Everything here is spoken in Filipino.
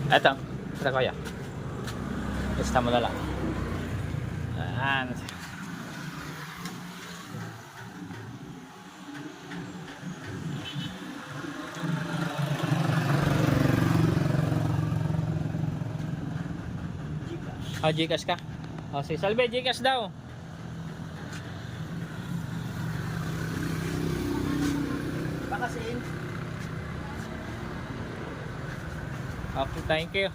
Eto. Ito kuya. Basta mo na lang. Ayan. Oh, Gcash ka? Oh, si Salve, Gcash daw. Baka sin. Okay, thank you.